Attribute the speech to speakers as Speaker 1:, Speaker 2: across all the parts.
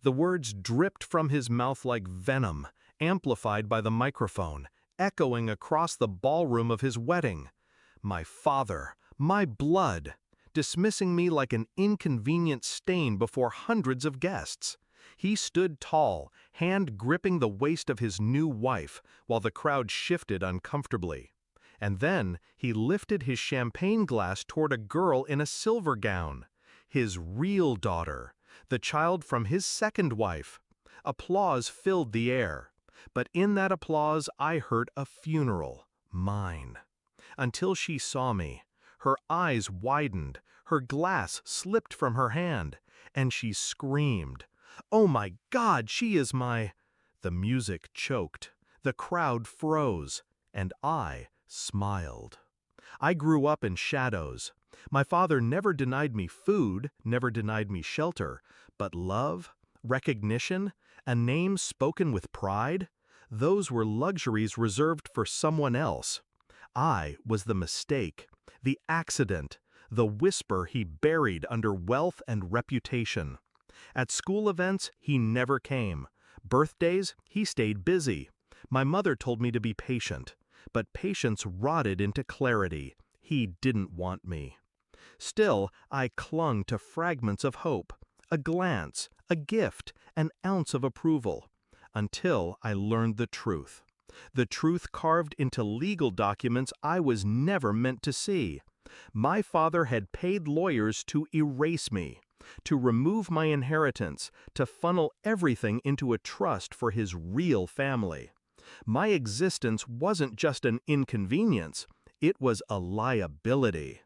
Speaker 1: The words dripped from his mouth like venom, amplified by the microphone, echoing across the ballroom of his wedding. My father, my blood, dismissing me like an inconvenient stain before hundreds of guests. He stood tall, hand gripping the waist of his new wife, while the crowd shifted uncomfortably. And then he lifted his champagne glass toward a girl in a silver gown. His real daughter, the child from his second wife. Applause filled the air. But in that applause I heard a funeral, mine. Until she saw me, her eyes widened, her glass slipped from her hand, and she screamed, "Oh my God, she is my—" The music choked, the crowd froze, and I smiled. I grew up in shadows. My father never denied me food, never denied me shelter, but love, recognition, a name spoken with pride, those were luxuries reserved for someone else. I was the mistake, the accident, the whisper he buried under wealth and reputation. At school events, he never came. Birthdays, he stayed busy. My mother told me to be patient, but patience rotted into clarity. He didn't want me. Still, I clung to fragments of hope, a glance, a gift, an ounce of approval, until I learned the truth. The truth carved into legal documents I was never meant to see. My father had paid lawyers to erase me, to remove my inheritance, to funnel everything into a trust for his real family. My existence wasn't just an inconvenience, it was a liability.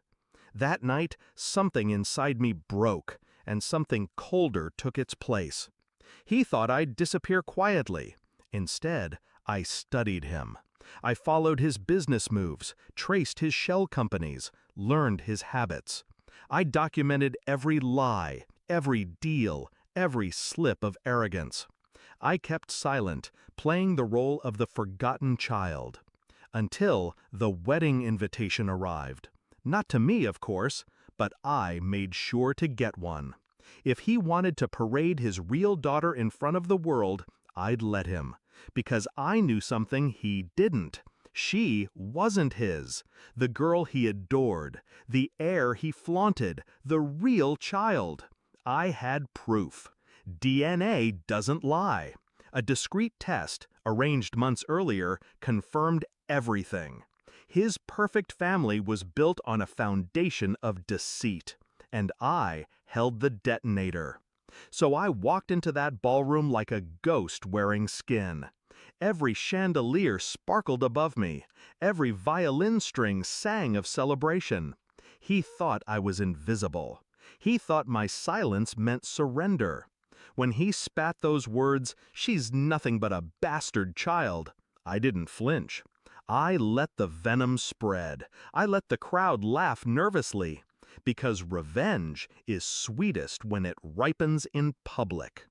Speaker 1: That night, something inside me broke, and something colder took its place. He thought I'd disappear quietly. Instead, I studied him. I followed his business moves, traced his shell companies, learned his habits. I documented every lie, every deal, every slip of arrogance. I kept silent, playing the role of the forgotten child. Until the wedding invitation arrived. Not to me, of course, but I made sure to get one. If he wanted to parade his real daughter in front of the world, I'd let him. Because I knew something he didn't. She wasn't his. The girl he adored, the heir he flaunted, the real child. I had proof. DNA doesn't lie. A discreet test, arranged months earlier, confirmed everything. His perfect family was built on a foundation of deceit, and I held the detonator. So I walked into that ballroom like a ghost wearing skin. Every chandelier sparkled above me. Every violin string sang of celebration. He thought I was invisible. He thought my silence meant surrender. When he spat those words, "She's nothing but a bastard child," I didn't flinch. I let the venom spread. I let the crowd laugh nervously. Because revenge is sweetest when it ripens in public.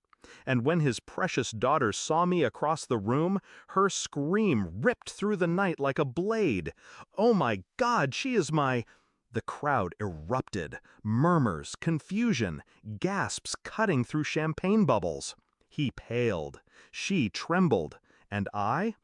Speaker 1: And when his precious daughter saw me across the room, her scream ripped through the night like a blade. "Oh my God, she is my—" The crowd erupted, murmurs, confusion, gasps cutting through champagne bubbles. He paled, she trembled, and I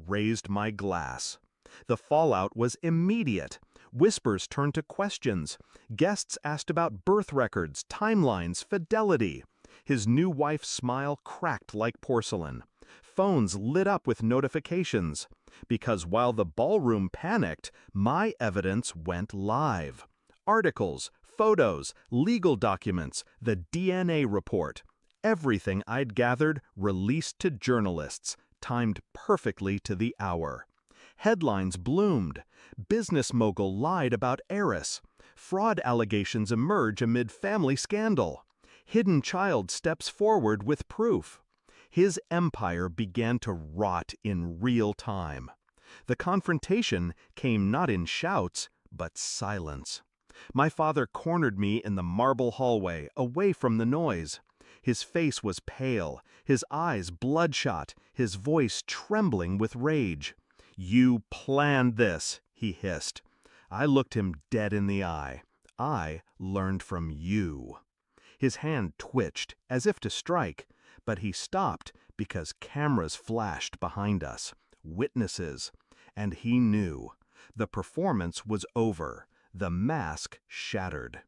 Speaker 1: raised my glass. The fallout was immediate. Whispers turned to questions. Guests asked about birth records, timelines, fidelity. His new wife's smile cracked like porcelain. Phones lit up with notifications. Because while the ballroom panicked, my evidence went live. Articles, photos, legal documents, the DNA report. Everything I'd gathered released to journalists, timed perfectly to the hour. Headlines bloomed. Business mogul lied about heiress. Fraud allegations emerge amid family scandal. Hidden child steps forward with proof. His empire began to rot in real time. The confrontation came not in shouts, but silence. My father cornered me in the marble hallway, away from the noise. His face was pale, his eyes bloodshot, his voice trembling with rage. "You planned this," he hissed. I looked him dead in the eye. "I learned from you." His hand twitched, as if to strike, but he stopped because cameras flashed behind us, witnesses, and he knew. The performance was over, the mask shattered.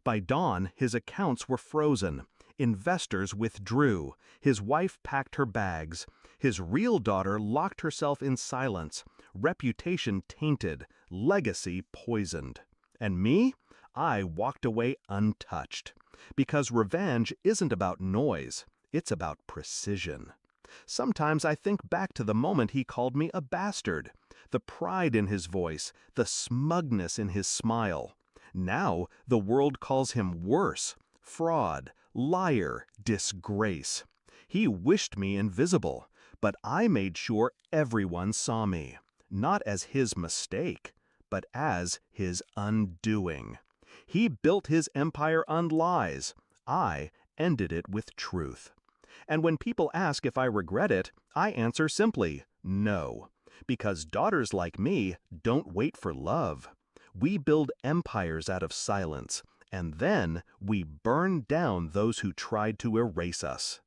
Speaker 1: By dawn, his accounts were frozen. Investors withdrew. His wife packed her bags. His real daughter locked herself in silence. Reputation tainted, legacy poisoned. And me? I walked away untouched. Because revenge isn't about noise, it's about precision. Sometimes I think back to the moment he called me a bastard. The pride in his voice, the smugness in his smile. Now the world calls him worse: fraud, liar, disgrace. He wished me invisible, but I made sure everyone saw me, not as his mistake, but as his undoing. He built his empire on lies. I ended it with truth. And when people ask if I regret it, I answer simply, no. Because daughters like me don't wait for love. We build empires out of silence, and then we burn down those who tried to erase us.